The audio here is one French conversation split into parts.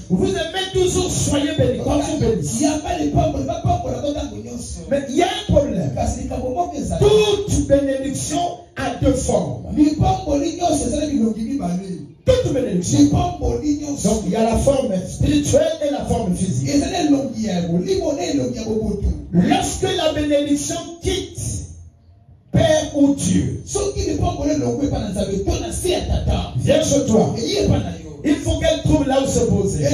Vous aimez toujours soyez bénis. Mais il y a un problème. Toute bénédiction a deux formes. Toute bénédiction. Donc il y a la forme spirituelle et la forme physique. Lorsque la bénédiction quitte Père ou Dieu, viens chez toi. Il faut qu'elle trouve là où se poser.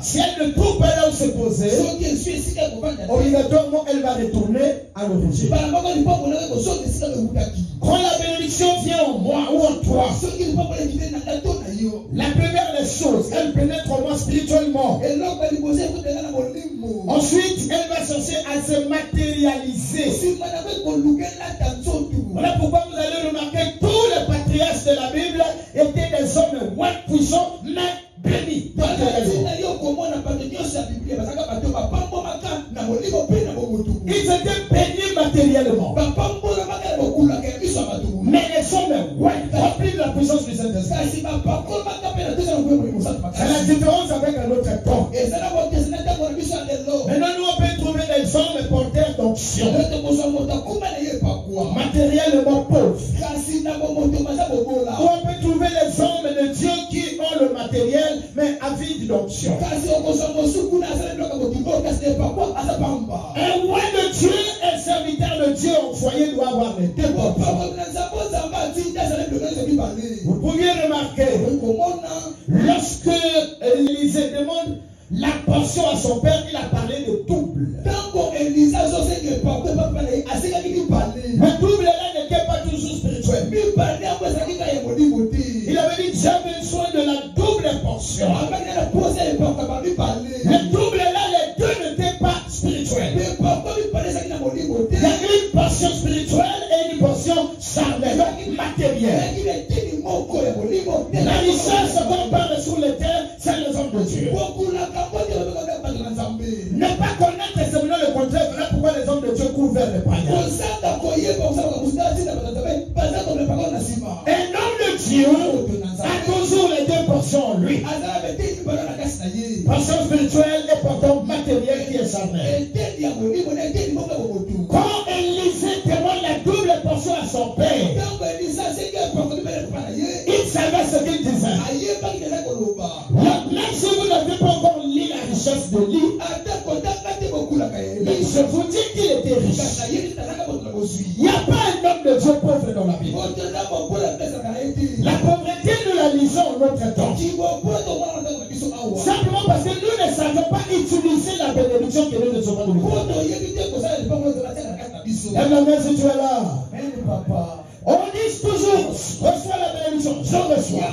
Si elle ne trouve pas là où se poser, obligatoirement elle va retourner à l'origine. Quand la bénédiction vient en moi ou en toi, la première des choses, elle pénètre en moi spirituellement. Ensuite, elle va chercher à se matérialiser. Voilà pourquoi vous allez remarquer que tous les patriarches de la Bible étaient des hommes puissants, mais bénis. Ils étaient bénis matériellement. Mais les hommes remplis de la puissance du Saint-Esprit. C'est la différence avec un autre temps. Maintenant, nous on peut trouver des hommes porteurs d'onction, matériellement pauvres. Ou on peut trouver les hommes de Dieu qui ont le matériel, mais avides d'onction. Un roi de Dieu et serviteur de Dieu au foyer doit avoir les deux. Vous pourriez remarquer, lorsque Élisée demande la portion à son père, il a parlé de double. Le double là n'était pas toujours spirituel. Il avait dit j'ai besoin de la double portion. Le double là, les deux n'étaient pas spirituels. Il y a une portion spirituelle et une portion charnelle, matérielle. La richesse qu'on parle sur les terres, c'est les hommes de Dieu. Ne pas connaître et c'est le contraire. Voilà pourquoi les hommes de Dieu courent vers les païens. Un homme de Dieu a toujours les deux portions en lui. Portion spirituelle et portion matérielle qui est charnelle. Quand Élisée demande la double portion à son père, il savait ce qu'il disait. Même si vous n'avez pas encore lu la richesse de lui, mais je vous dis qu'il était riche. Il n'y a pas un homme de Dieu pauvre dans la Bible. La pauvreté, nous la lisons en notre temps. Simplement parce que nous ne savons pas utiliser la bénédiction que nous recevons de lui. Lève la main si tu es là. On dit toujours, reçois la bénédiction, je reçois.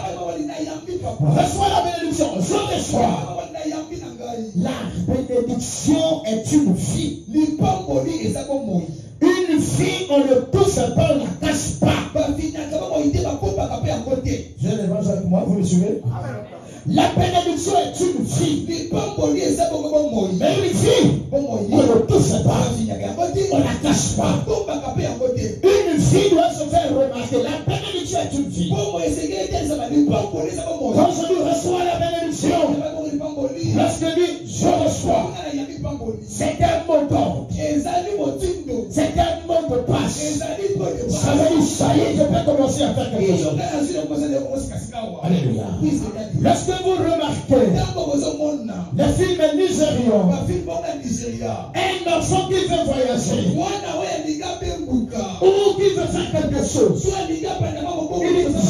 Reçois la bénédiction, je reçois. La bénédiction est une vie. Une vie, on ne touche pas, on ne la cache pas. J'ai l'évangile avec moi, vous me suivez? La bénédiction est une vie. Mais une vie, on ne touche pas, on ne la cache pas. Une vie doit se faire remarquer. La bénédiction est une vie. Quand je lui reçois la bénédiction, lorsque je dis je reçois, c'est un mot d'ordre. C'est un mot de passe. Ça veut dire ça y est, je peux commencer à faire quelque chose. Alléluia. Lorsque vous remarquez les films nigérians, un enfant qui veut voyager ou qui veut faire quelque chose, il dit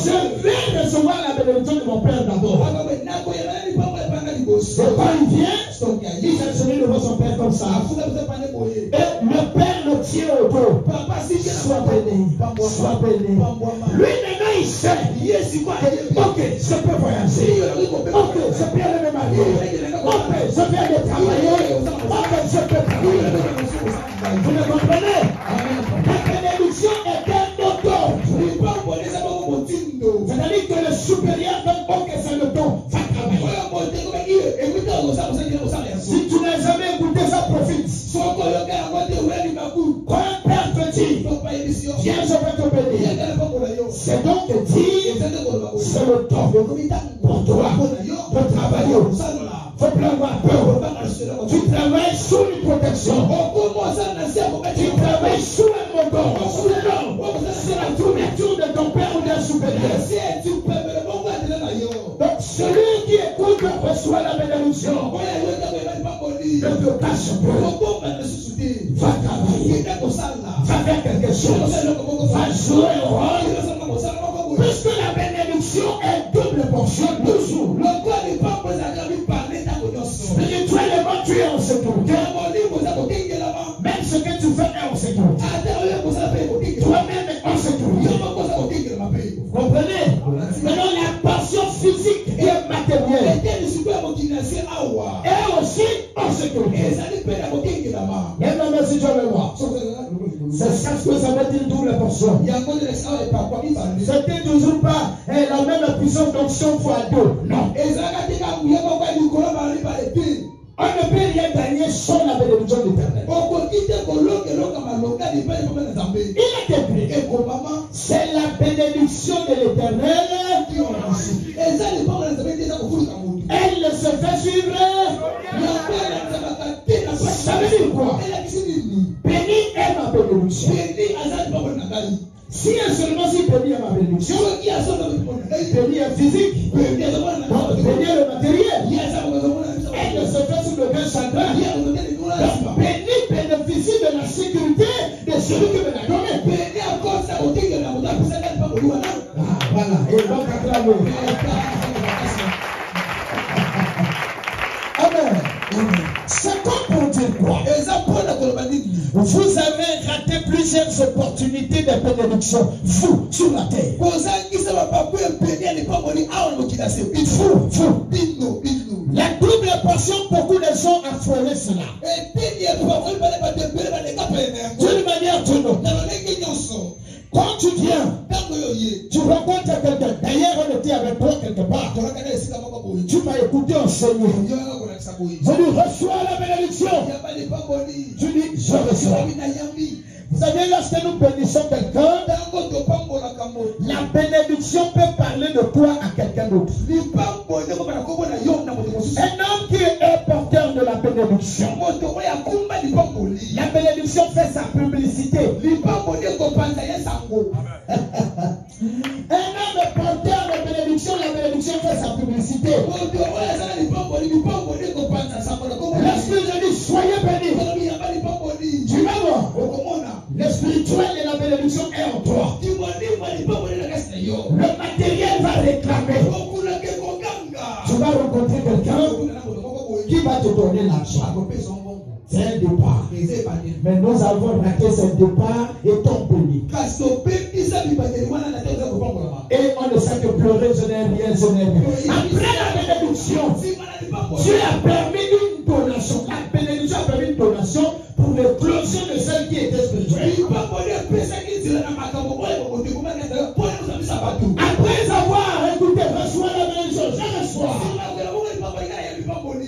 je vais recevoir la bénédiction de mon père d'abord. Et quand il vient, il s'est celui devant son père comme ça. Et le père le tient au dos. Sois béni, sois béni. Lui maintenant il sait. Ok, je peux voyager. Ok, je peux aller me marier. Ok, je peux aller travailler. Ok, je peux travailler. Vous me comprenez? La bénédiction est un auto. C'est-à-dire que le supérieur donne ok, c'est le don. Va travailler. Si tu n'as jamais écouté ça, profite. Quand un père te dit, viens, je vais te bénir. C'est donc dire, c'est le temps pour toi de travailler. Faut plus avoir peur. Tu travailles sous une protection. Tu travailles sous un moton. C'est la tourniture de ton père ou d'un supérieur. Donc celui qui écoute reçoit la bénédiction. Ne te cache pas. Va travailler. Va faire quelque chose. Va jouer le rôle. Puisque la bénédiction est double portion toujours. Spirituellement, tu es en sécurité. Même ce que tu fais est en sécurité. Toi-même est en sécurité. Vous comprenez? Maintenant, la passion physique et matérielle est aussi en sécurité. Maintenant, si tu veux voir, c'est ça que ça veut dire double portion. C'était toujours pas la même puissance d'onction fois deux. Non. On ne peut rien gagner sans la bénédiction de l'Éternel. Il est écrit, c'est la bénédiction de l'Éternel. Elle se fait suivre. Ça veut dire quoi? Béni est ma bénédiction. Si elle seulement si béni est ma bénédiction, béni est physique, béni est le matériel. Elle se fait sous le cœur chagrin. Béni bénéficie de la sécurité de celui qui me l'a donné. Voilà, et donc acclamez. Amen. C'est comme pour dire quoi? Vous avez raté plusieurs opportunités de bénédiction, vous, sur la terre. Vous. La double portion, beaucoup de gens ont frôlé cela. D'une manière ou d'une autre. Quand tu viens, tu rencontres quelqu'un. D'ailleurs, on était avec toi quelque part. Tu m'as écouté enseigner. Je lui reçois la bénédiction. Tu dis, je reçois. Vous savez, lorsque nous bénissons quelqu'un, la bénédiction peut parler de toi à quelqu'un d'autre. Un homme qui est porteur de la bénédiction, la bénédiction fait sa publicité. Un homme est porteur de bénédiction, la bénédiction fait sa publicité. Lorsque je dis soyez bénis, tu vas voir. Le spirituel et la bénédiction est en toi. Le matériel va réclamer. Tu vas rencontrer quelqu'un qui va te donner l'argent. C'est un départ. Mais nous avons raté ce départ et ton béni. Et on ne sait que pleurer, je n'ai rien, je n'ai rien. Après la bénédiction, Dieu a permis une donation. La bénédiction a permis une donation pour l'éclosion de celle qui était spirituelle. Après avoir écouté, reçois la bénédiction, je reçois.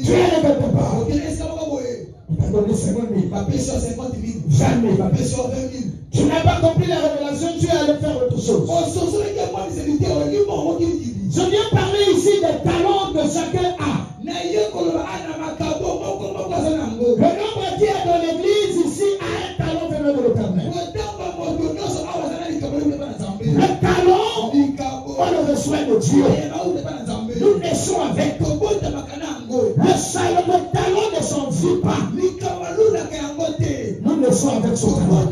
Tu es le quelque part. Il t'a donné 50 000. Jamais. Tu n'as pas compris la révélation, tu es allé faire autre chose. Je viens parler ici des talents que chacun a. Le nombre qui est dans l'église ici a un talent venant de l'Éternel. Le talent, on le reçoit de Dieu. Nous naissons avec. Le talent ne s'envie pas. Nous naissons avec son talent.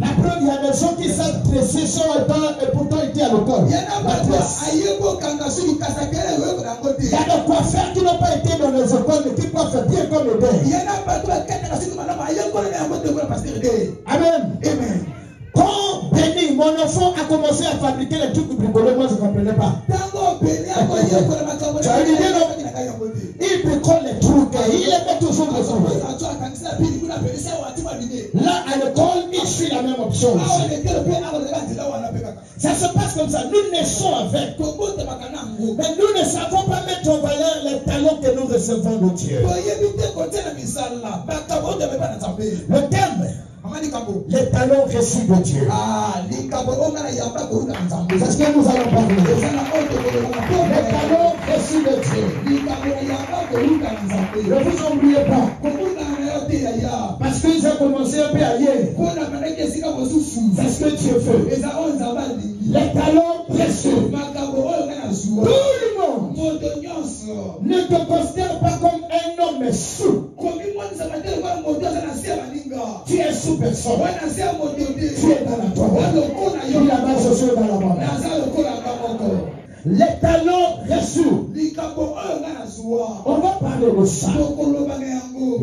La preuve, il y a des gens qui savent dresser son temps et pourtant ils étaient à l'école. Il y a des coiffeurs qui n'ont pas été dans les écoles mais qui coiffent bien comme les belles. Amen. Amen. Quand Béni, mon enfant, a commencé à fabriquer les trucs de bricoler, moi je ne comprenais pas. Tu as une idée, non? Il bricole les trucs, il les met toujours dessus. Là, à l'école, il suit la même option aussi. Ça se passe comme ça. Nous naissons avec. Mais nous ne savons pas mettre en valeur les talents que nous recevons de Dieu. Le thème, les talents reçus de Dieu. C'est ce que nous allons parler. Les talents reçus de Dieu. Ne vous oubliez pas. Parce qu'ils ont commencé un peu ailleurs. C'est ce que Dieu fait. Les talents reçus. Tout le monde ne te considère pas comme un homme sous. Tu es sous personne. Tu es dans la tombe. Tu es là-bas, je suis dans la bande. Les talents reçus. On va parler de ça.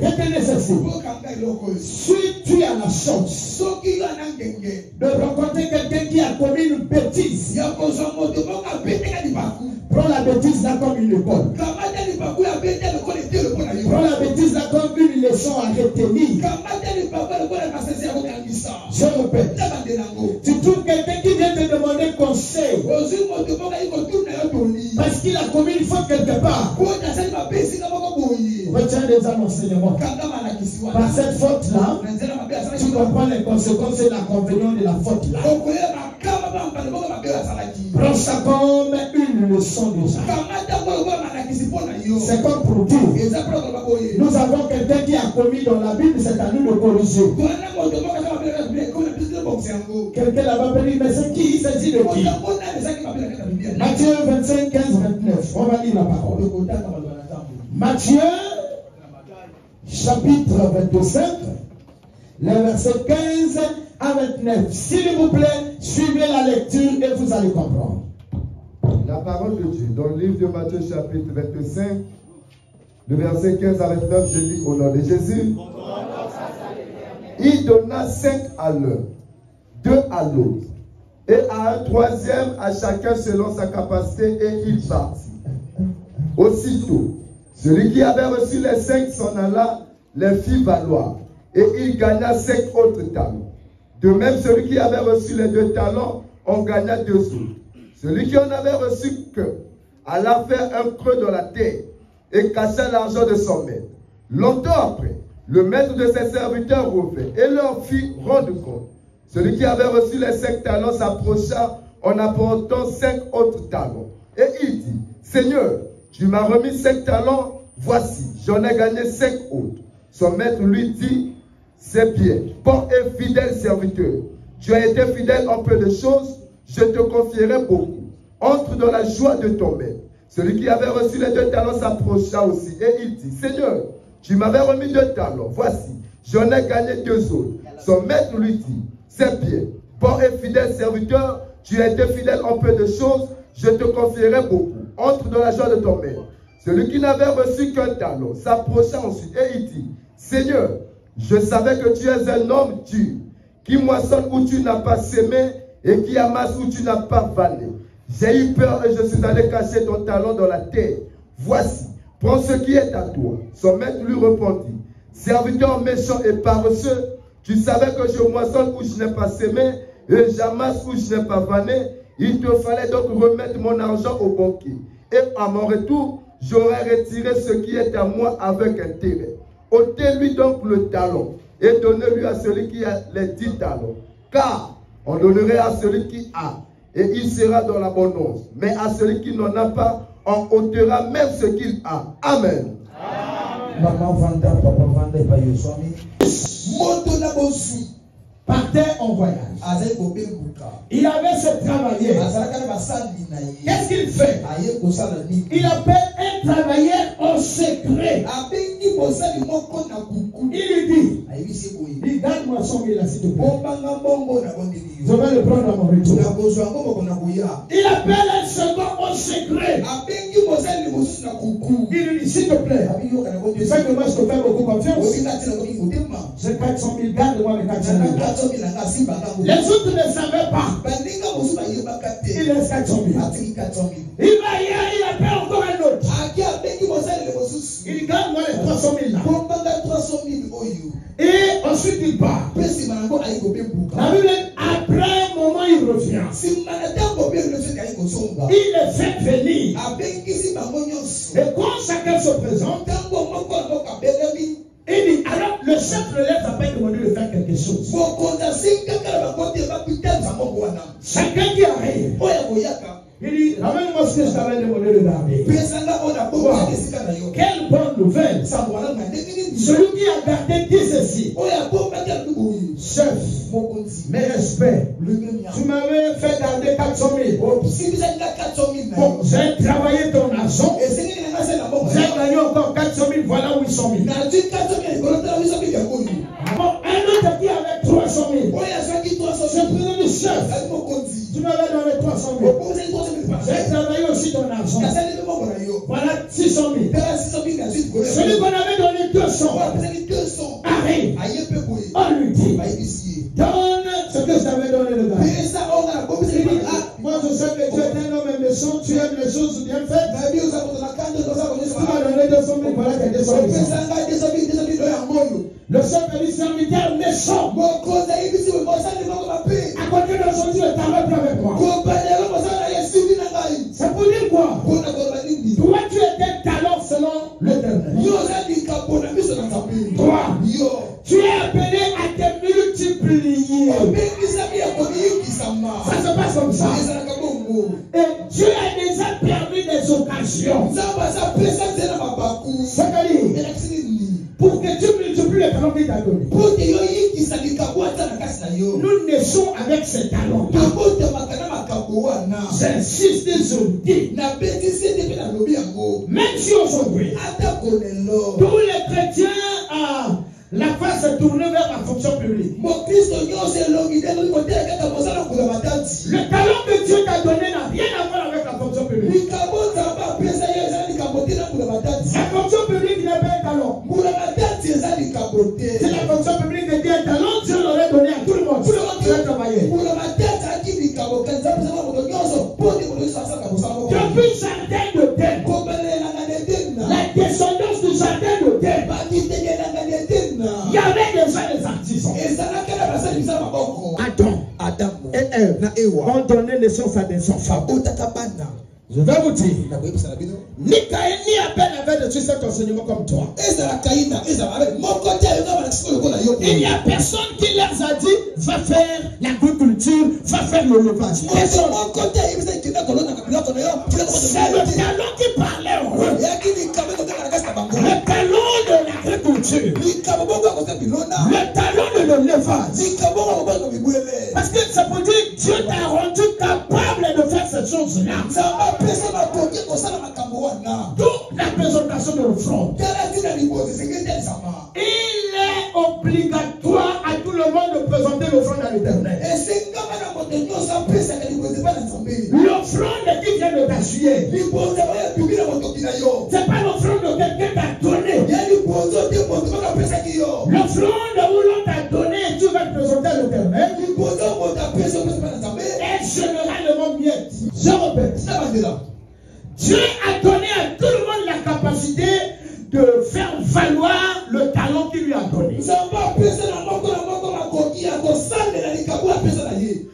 Retenez ceci. Si tu as la chance de rencontrer quelqu'un qui a commis une bêtise, prends la bêtise là comme une école. Prends la bêtise là comme une leçon à retenir. Je répète. Tu trouves quelqu'un qui vient te demander conseil parce qu'il a commis une faute quelque part. Retiens les enseignements. Par cette faute-là, tu comprends les conséquences et l'inconvénient de la faute-là. Prends ça comme une leçon déjà. C'est comme pour dire. Nous avons quelqu'un qui a commis dans la Bible, c'est à nous de corriger. Quelqu'un là-bas peut dire, mais c'est qui? Il s'agit de qui? Matthieu 25, 15, 29. On va lire la parole. Matthieu, chapitre 25, les versets 15 à 29. S'il vous plaît, suivez la lecture et vous allez comprendre. La parole de Dieu, dans le livre de Matthieu, chapitre 25, le verset 15 à 29, je lis au nom de Jésus. Il donna 5 à l'un, 2 à l'autre, et à un troisième à chacun selon sa capacité, et il partit. Aussitôt, celui qui avait reçu les 5 s'en alla, les fit valoir, et il gagna 5 autres talents. De même, celui qui avait reçu les 2 talents en gagna 2 autres. Celui qui en avait reçu que alla faire un creux dans la terre et cacha l'argent de son maître. Longtemps après, le maître de ses serviteurs revint et leur fit rendre compte. Celui qui avait reçu les 5 talents s'approcha en apportant 5 autres talents. Et il dit, Seigneur, tu m'as remis 5 talents, voici, j'en ai gagné 5 autres. Son maître lui dit, c'est bien, bon et fidèle serviteur. Tu as été fidèle en peu de choses, je te confierai beaucoup. Entre dans la joie de ton maître. Celui qui avait reçu les 2 talents s'approcha aussi et il dit, Seigneur, tu m'avais remis 2 talents, voici, j'en ai gagné 2 autres. Son maître lui dit, c'est bien, bon et fidèle serviteur, tu as été fidèle en peu de choses, je te confierai beaucoup. Entre dans la joie de ton maître. Celui qui n'avait reçu qu'un talent s'approcha ensuite et il dit, Seigneur, je savais que tu es un homme dur, qui moissonne où tu n'as pas sémé et qui amasse où tu n'as pas vanné. J'ai eu peur et je suis allé cacher ton talent dans la terre. Voici, prends ce qui est à toi. Son maître lui répondit, serviteur méchant et paresseux, tu savais que je moissonne où je n'ai pas sémé et j'amasse où je n'ai pas vanné. Il te fallait donc remettre mon argent au banquier. Et à mon retour, j'aurais retiré ce qui est à moi avec intérêt. Ôtez-lui donc le talon et donnez-lui à celui qui a les 10 talons. Car on donnerait à celui qui a, et il sera dans l'abondance. Mais à celui qui n'en a pas, on ôtera même ce qu'il a. Amen. Maman Vanda, papa Vanda, pas Yosomi. Moto na bosu. Partait en voyage. Il avait ce travailleur. Qu'est-ce qu'il fait? Il appelle un travailleur en secret. Il lui dit, il donne-moi 100 000 là s'il te plaît. Je vais le prendre à mon retour. Il appelle un second en secret. Il lui dit, s'il te plaît, tu sais que moi je te fais beaucoup confiance. J'ai 400 000, garde-moi les 400 000. Les autres ne savaient pas. Il laisse 400 000. Il va hier, il appelle encore un autre. Il garde-moi les 300 000 là. Et ensuite il part. La Bible dit, après un moment il revient. Il les fait venir. Et quand chacun se présente, il dit, alors le chef le lève après demander de faire quelque chose. Chacun qui arrive, il dit, ramène-moi ce que je t'avais demandé de garder. Quelle bonne nouvelle. Celui qui a gardé dit ceci. Chef, mes respects. Tu m'avais fait garder 400 000. Bon, j'ai travaillé ton argent. J'ai gagné encore 400 000. Voilà 800 000. Bon, un autre qui avait 300 000. Je prenais le chef. Tu m'avais donné 300 000. J'ai travaillé aussi ton argent. Voilà 600 000. Celui qu'on avait donné 200. Arrive. On lui dit, donne ce que je t'avais donné le gars. Moi je sais que tu es un homme méchant, tu aimes les choses bien faites. Tu m'as donné 200 000, voilà tes 200 000. Le chef dit, serviteur méchant. À côté d'aujourd'hui, tu travailles plus avec moi. C'est pour dire quoi? Toi, tu étais talent selon l'Éternel. Toi, tu es appelé à te multiplier. Ça se passe comme ça. Et Dieu a déjà permis des occasions. C'est-à-dire, pour que tu multiplies les talents qu'il t'a donné. Nous naissons avec ces talents. J'insiste et je dis, même si aujourd'hui, tous les chrétiens la face est tournée vers la fonction publique. Le talent que Dieu t'a donné n'a rien à voir avec la fonction publique. La fonction publique n'est pas un talent. Si la fonction publique était un talent, Dieu l'aurait donné à tout le monde. Tout le monde qui va travailler. Depuis le jardin de Dène, la descendance du jardin de Dène, il y avait déjà des artisans. Adam et Ève ont donné naissance à des enfants. Je vais vous dire, ni Caïn ni Abel avait reçu cet enseignement comme toi. Il n'y a personne qui leur a dit, va faire l'agriculture, va faire l'élevage. C'est le talent qui parlait en eux. Le talent de l'agriculture. Le talent de l'élevage. Parce que ça peut dire que Dieu t'a rendu capable de faire ces choses-là. D'où la présentation de l'offrande. Il est obligatoire à tout le monde de présenter l'offrande à l'Éternel. L'offrande qui vient de t'assurer, c'est pas l'offrande de quelqu'un t'a donné. L'offrande où l'on t'a donné et tu vas te présenter à l'Éternel est généralement miette. Je répète. Dieu a donné à tout le monde la capacité de faire valoir le talent qu'il lui a donné.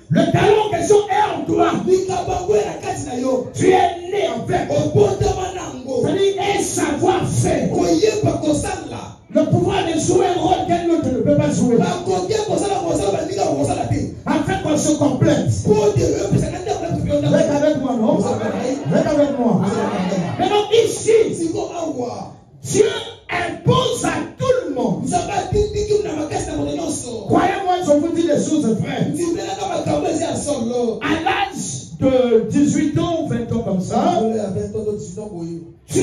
Le talent en question est en toi. Tu es né avec. C'est-à-dire, et savoir-faire. Le pouvoir de jouer un rôle qu'un autre ne peut pas jouer. Afin qu'on se complète. Reste avec moi, non? Reste avec moi. Maintenant ici, Dieu impose à tout le monde. Croyez-moi, je vous dis des choses vraies. À l'âge de 18 ans ou 20 ans comme ça, tu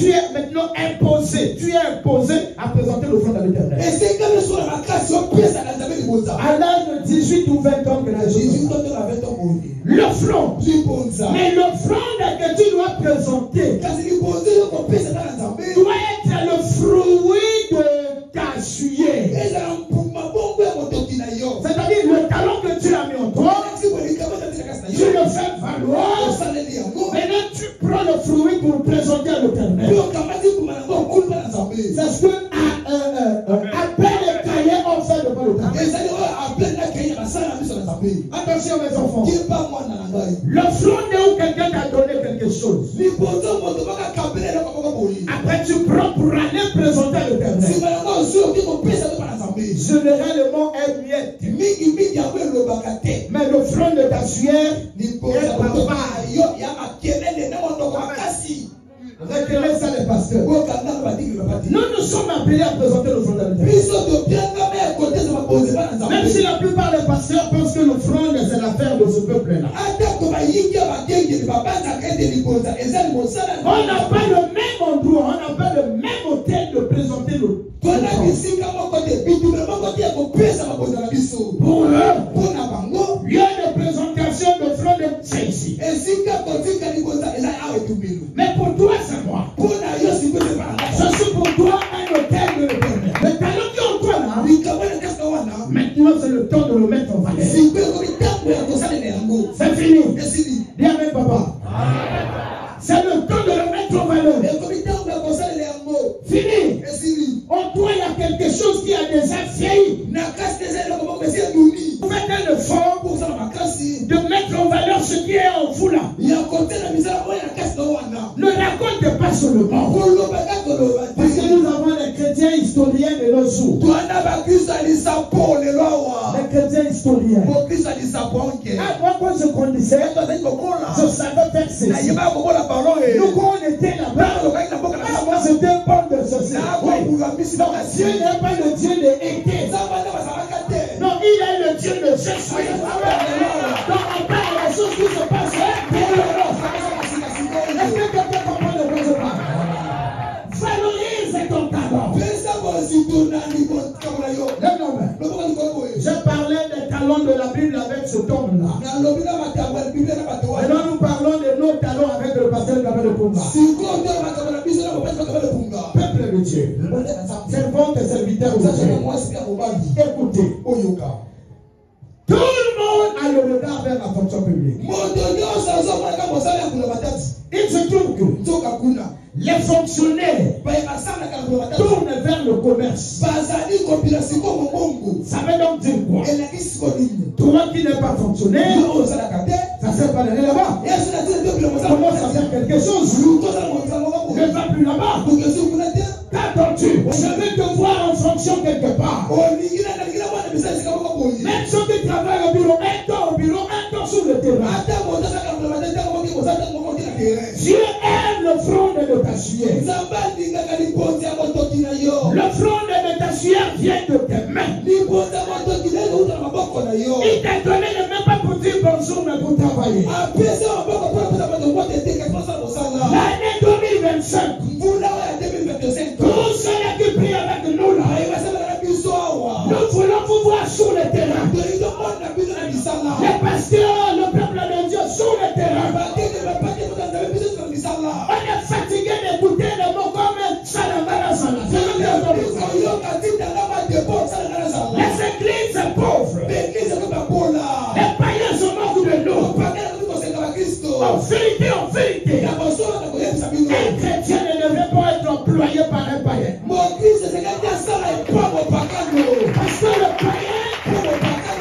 es maintenant imposé. Tu es imposé à présenter l'offrande à l'Éternel. À l'âge de 18 ou 20 ans, l'offrande. Mais l'offrande que tu dois présenter doit être le fruit de ta sueur. C'est-à-dire le talent que tu as mis en toi, tu le fais valoir. Maintenant tu prends le fruit pour le présenter à l'Éternel. C'est ce que après le cahier on fait devant l'Éternel. Attention mes enfants. L'offrande où quelqu'un t'a donné quelque chose. Après tu prends pour aller présenter à l'Éternel. Généralement elle miette. Mais l'offrande de ta sueur est papa. Retirez ça les pasteurs. Nous sommes appelés à présenter l'offrande à l'Éternel. Même si la plupart des pasteurs pensent que l'offrande c'est l'affaire de ce peuple-là. On n'a pas le même endroit, on n'a pas le même hôtel de présenter l'offrande. Pour eux, lieu de présentation d'offrande, c'est ici. Mais pour toi, c'est moi. Je suis pour toi un hôtel de l'Éternel. Le talent qui est en toi là, maintenant c'est le temps de le mettre en valeur. C'est fini. Dis amen, papa. C'est le temps de le mettre en valeur. Fini. En toi, il y a quelque chose qui a déjà vieilli. Vous faites un effort de mettre en valeur ce qui est en vous là. Ne racontez pas seulement. Parce que nous avons les chrétiens historiens de nos jours. Les chrétiens historiens. Moi, quand je grandissais, je savais faire ceci. Nous, quand on était là-bas, moi, c'était un bon de ceci. Non, Dieu n'est pas le Dieu de été. Non, il est le Dieu de ce soir. Donc, on parle des choses qui se passent. Est-ce que quelqu'un comprend de quoi je parle? Valorise ton talent. Je parlais des talents de la Bible avec ce homme-là. Maintenant, nous parlons de nos talents avec le pasteur Gabriel de Pumba. Peuple de Dieu, servant et serviteur de Dieu. Écoutez, tout le monde a le regard vers la fonction publique. Il se trouve que les fonctionnaires tournent vers le commerce. Ça veut donc dire quoi? Toi qui n'es pas fonctionnaire, ça ne sert pas d'aller là-bas. Commence à faire quelque chose. Ne va plus là-bas. Qu'attends-tu? Je vais te voir en fonction quelque part. Même ceux qui travaillent au bureau, un temps au bureau, un temps sur le terrain. Dieu aime l'offrande de ta sueur. L'offrande de ta sueur vient de tes mains. Il t'a donné ne même pas pour dire bonjour, mais pour travailler. L'année 2025, tous ceux qui prient avec nous là, nous voulons vous voir sur le terrain. Les pasteurs, le peuple de Dieu sur le terrain. On est fatigué d'écouter les mots comme Salamana Salamana. Les églises sont pauvres. Les païens sont morts de nous. En vérité, un chrétien ne devrait pas être employé par un païen. Parce que le païen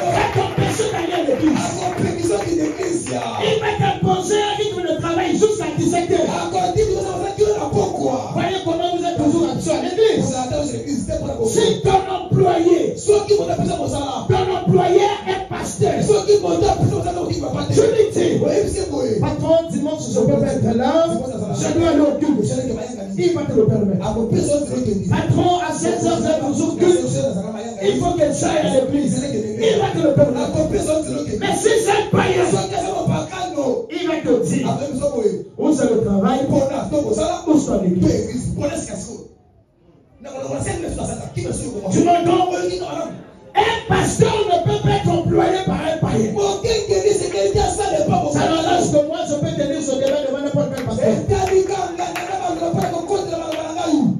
va t'empêcher d'aller à l'église. Il va t'imposer un rythme de travail jusqu'à 17h. Si ton employé est pasteur, je lui dis, patron, dimanche, je peux pas être là, je dois aller au culte. Il va te le permettre. Patron, à 16h, c'est toujours culte. Il faut que j'aille à l'église. Il va te le permettre. Mais si c'est pas il va te dire où c'est le travail, où c'est l'église. Tu m'entends? Un pasteur ne peut pas être employé par un païen. Ça n'engage que moi, je peux tenir ce débat devant n'importe quel pasteur.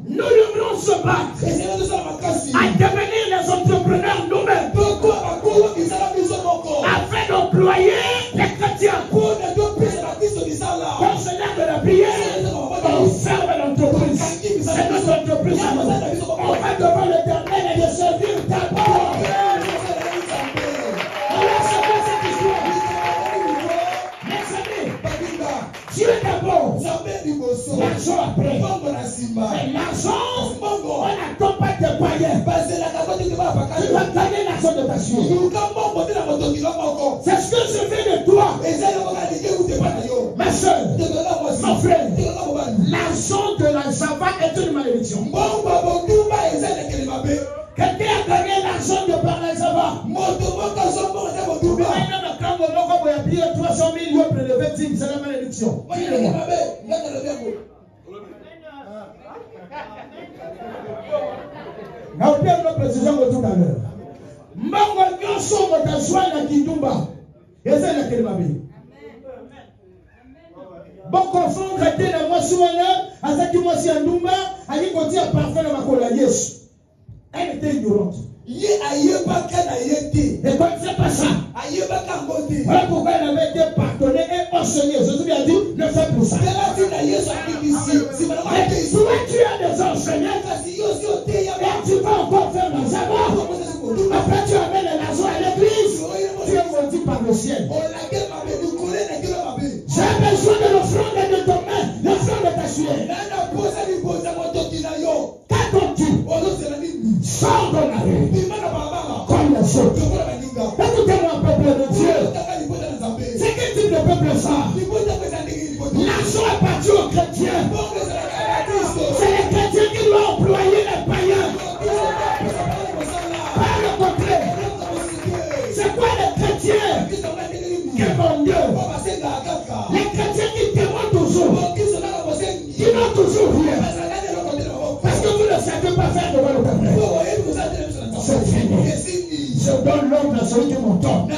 Nous devrons se battre à devenir des entrepreneurs nous-mêmes afin d'employer les chrétiens. Conseillers de la prière, on ferme l'entreprise. C'est notre entreprise. On va devant l'Éternel et de servir d'abord. On va servir cette histoire. Mes amis, Dieu d'abord, l'argent après. Mais l'argent, on n'attend pas de païens. Tu dois gagner l'argent de ta suite. C'est ce que je fais de toi. Ma soeur, mon frère, l'argent de la Java est une malédiction. Quelqu'un a gagné l'argent de par la Java. Quand on a payé 300 000 euros prélevé, c'est la malédiction. Na opia no précision ko tout à l'heure. Mbango nyoso motazwa na kindumba. Eza na kelmabe. Boko fondre te na mwasi wana, azaki mwasi ya ndumba, ali kotia parfum na makola Yesu. Elle était ignorante. Et comme c'est pas ça. Voilà pourquoi elle avait été pardonnée et enseignée. Jésus lui a dit, ne fais plus ça. Et toi, tu as des enseignants. Et tu vas encore faire la Java. Après, tu amènes l'argent à l'église. Tu es maudit par le ciel. J'ai besoin de l'offrande de ton main, l'offrande de ta sueur. Qu'attends-tu? Sors de la rue. Comme les autres. Écoutez-moi, peuple de Dieu. C'est quel type de peuple ça? L'argent appartient aux chrétiens. C'est les chrétiens qui doivent employer les païens. Pas le contraire. C'est quoi les chrétiens qui est mon Dieu? Les chrétiens qui témoignent toujours. Qui n'ont toujours rien. Parce que vous ne savez pas faire devant le contraire. C'est fini. Je donne l'ordre à celui qui m'entend. Va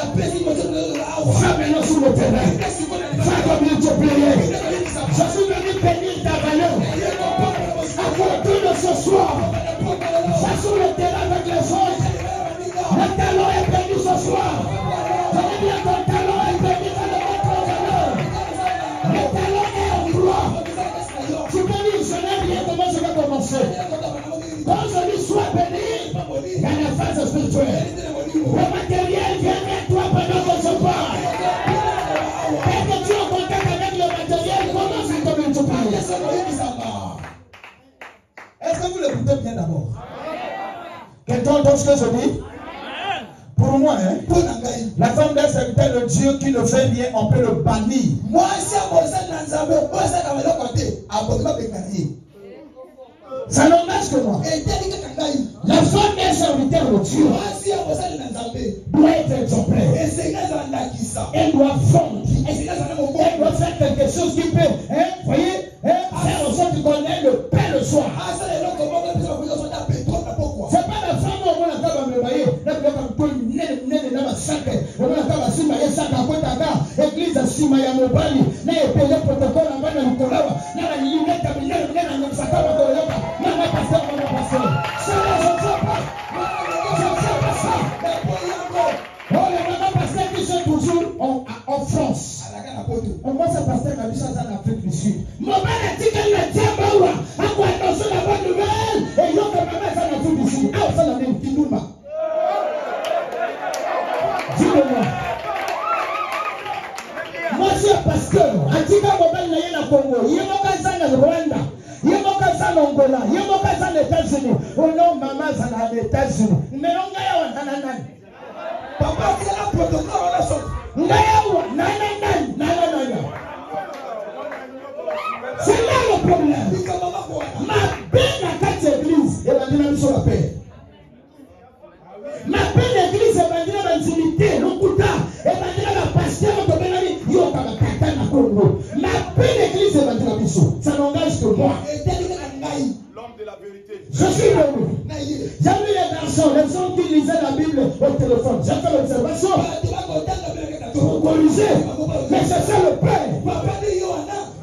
maintenant sur le terrain. Va comme il te plaît. Je suis venu bénir ta valeur. À côté de ce soir. Va sur le terrain avec les autres. Le talent est béni ce soir. Tenez bien ton talent est béni dans le votre valeur. Le talent est en gloire. Tu peux dire, je n'aime rien comment je vais commencer. Quand je lui sois béni, il y a la phase spirituelle. Le matériel vient vers toi pendant que je parle. Dès que tu es en contact avec le matériel, commence à te multiplier. Est-ce que vous l'écoutez bien d'abord? Quelqu'un entend ce que je dis? Pour moi, la femme d'un serviteur de Dieu qui ne fait rien, on peut le bannir. Ça n'engage que moi. La femme d'un serviteur de Dieu doit être exemplaire. Elle doit vendre. Elle doit faire quelque chose qui peut, voyez, faire en sorte qu'on ait le pain le soir. C'est pas la femme où on a me voyez. Là, église à Simaya Mobali, n'a payé le protocole avant de nous coller. N'a la lunette à venir, n'a pas ça, n'a pas passé. Ça, je ne sais pas. Je ne sais pas ça. Oh, les mamans pasteurs qui sont toujours en France. On voit ces pasteurs qui sont en Afrique du Sud. Mon père a dit qu'elle ne tient pas là. À quoi annoncer la bonne nouvelle? Et ils ont que maman est en Afrique du Sud. Ah, ça la même qui nous bat. Dis-le-moi. Moi, je suis un pasteur. Antika Mobile n'a Mongola, Yomoka aux États-Unis, oh non, maman, ça aux États-Unis. Mais on gagne nanana. Papa, c'est la protocole, on a sorti. Nanana. C'est là le problème. Ma belle à quatre églises, et la dynamique sur la paix. Ma belle église, et la dynamique d'intimité, l'Okuta, et la dynamique pasteur, ma belle église, et la dynamique, ça n'engage que moi. L'homme de la vérité. Je suis venu. J'ai vu les garçons qui lisaient la Bible au téléphone. J'ai fait l'observation. Pour corriger. Mais c'est ça le Père.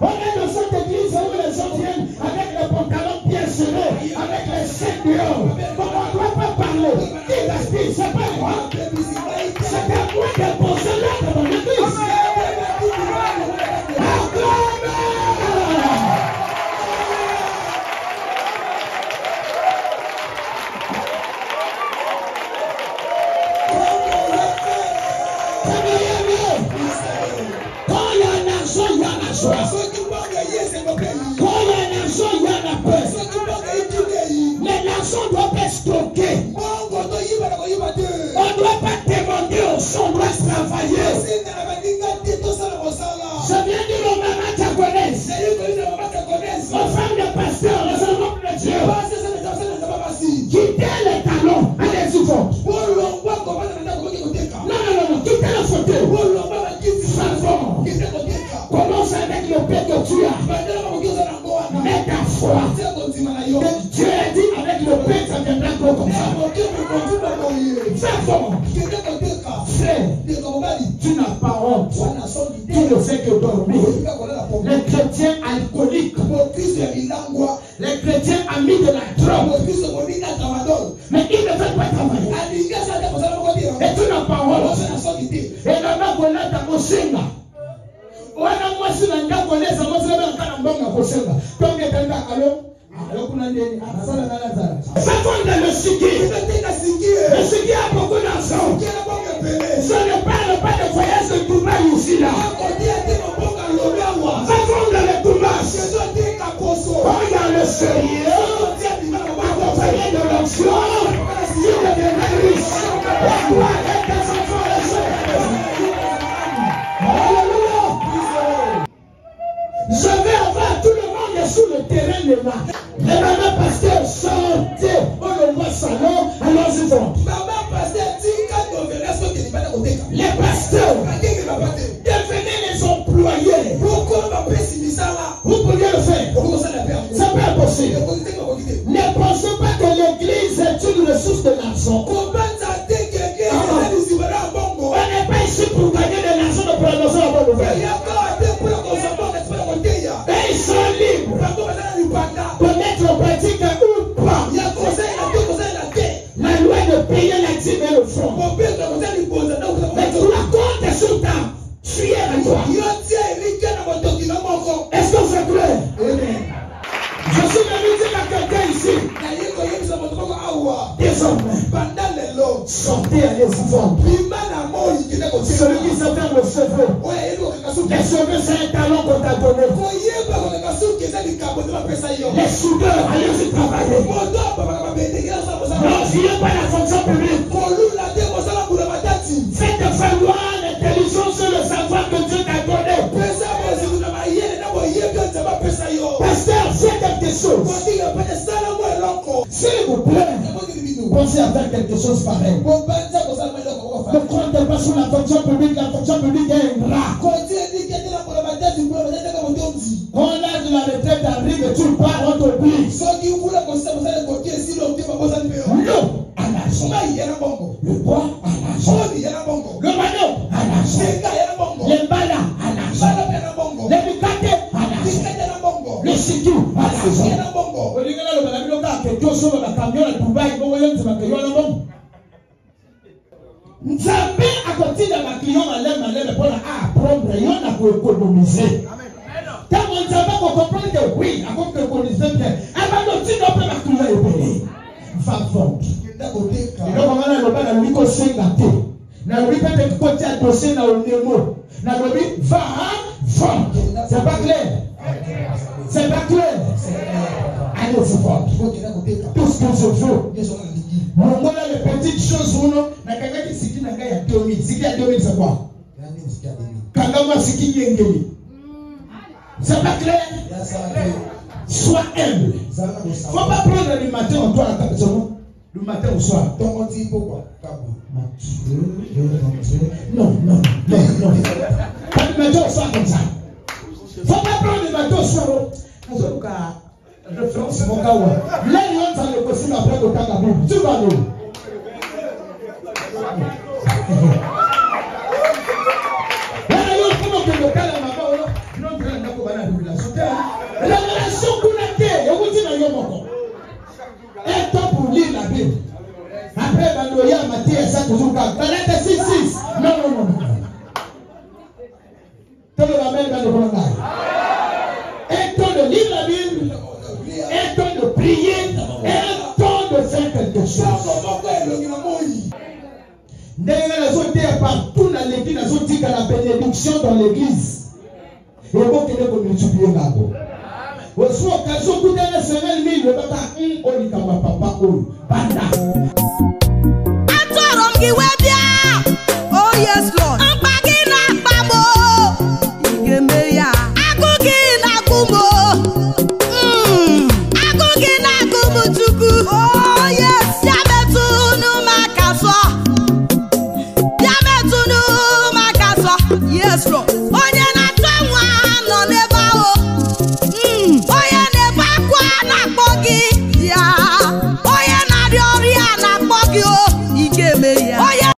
On est dans cette église où les gens viennent avec les pantalons bien serrés, avec les chaînes dehors. Donc on ne doit pas parler. Qui gaspille? C'est pas moi. C'est à moi de poser là dans mon église. Mais l'argent doit être stocké. On ne doit pas demander au son, on doit travailler. Je viens dire aux mamans japonaises, aux femmes de pasteurs, aux hommes de Dieu, quittez les talons, allez-y fort. Non, quittez le fauteuil. Commence avec le paix que tu as. Mets ta foi. Dieu a dit avec le paix, ça viendra comme ça. Fais fort. Frère, tu n'as pas honte. Tu ne fais que dormir. Les chrétiens alcooliques, les chrétiens amis de la drogue, mais ils ne veulent pas travailler. Et tu n'as pas honte. Et la main volée dans mon signe. Wana mwasi na ngako leza mwasi na kana mbonga kosenga. Tonge tanga alo. Alo kuna ndeni asala na Lazara. Safonda le siki. Le siki a beaucoup d'argent. Ce n'est pas le de voyage de Dubaï ici là. Safonda le Dubaï. Regarde le sérieux. Accompagné de l'onction. Tu deviendras riche. Et toi et tes enfants le seront. Alléluia. Je vais avoir tout le monde sous le terrain de là. Les mamans pasteurs sortez. On le voit salon, allons-y vont. Les pasteurs devenez les employés. Vous pourriez le faire. C'est pas possible. Ne pensez pas que l'église est une ressource de l'argent. On n'est pas ici pour gagner de l'argent de prononcer la bonne nouvelle. Et ils sont libres de mettre en pratique ou pas la loi de payer la dîme et le front. Mais tu la comptes sur ta cuillère à toi. Est-ce que c'est clair? Je suis venu dire à quelqu'un ici. Désormais, sortez à les vendre. Celui qui se perd le cheveu. Les cheveux, c'est un talent qu'on t'a donné. Les soudeurs, allez-y travailler. Non, je n'ai pas la fonction publique. Faites valoir l'intelligence et le savoir que Dieu t'a donné. Pasteur, faites quelque chose. S'il vous plaît, pensez à faire quelque chose pareil. Ne comptez pas sur la fonction publique est un rat. Quand l'âge de la retraite arrive et tu pars, on t'oublie. L'eau à l'argent. Le bois à l'argent. Le manneau à l'argent. Les balas à l'argent. Les bucatés à l'argent. Le sitou à l'argent. Nzambe à côté de ma client malem pour apprendre rien à économiser. Quand on Nzambe comprend que oui, à économiser bien. Avant de dire non, ma client est payé. Va vendre. Et donc on a le bas dans le micro sengate. Na le bas de côté à dossier na le nemo. Na le bas va vendre. C'est pas clair. C'est pas clair. Allez faut se voir. Tout ce que je veux. Voilà les petites choses où non, n'a qu'à qui siki n'a qu'à y a 2000. Siki à 2000 c'est quoi? Kangama siki yengeli. C'est pas clair? Sois humble. Faut pas prendre le matin en toi la personne. Le matin au soir. On dit pourquoi? Non. Pas le matin au soir comme ça. Faut pas prendre le matin au soir. Référence mon gars. Là, il y a le possible après le temps d'abord. Tu vas nous. Là, il y a le cas de ma maman. Non, tu n'as pas la population. La relation qu'on a fait, on vous dit dans le monde. Un temps pour lire la Bible. Après, Bandoya, Matthieu, ça, toujours quand. Galate 6. Non. Tout le monde va le prendre. Un temps de lire la Bible. Un temps de prier, un temps de faire quelque chose. Partout dans l'église, nous avons dit que la bénédiction dans l'église. Et vous pouvez multiplier là-bas. Au soir, quand vous écoutez le Seigneur, il va pas papa. Oh yes, Lord. Oh yes, yes, Lord.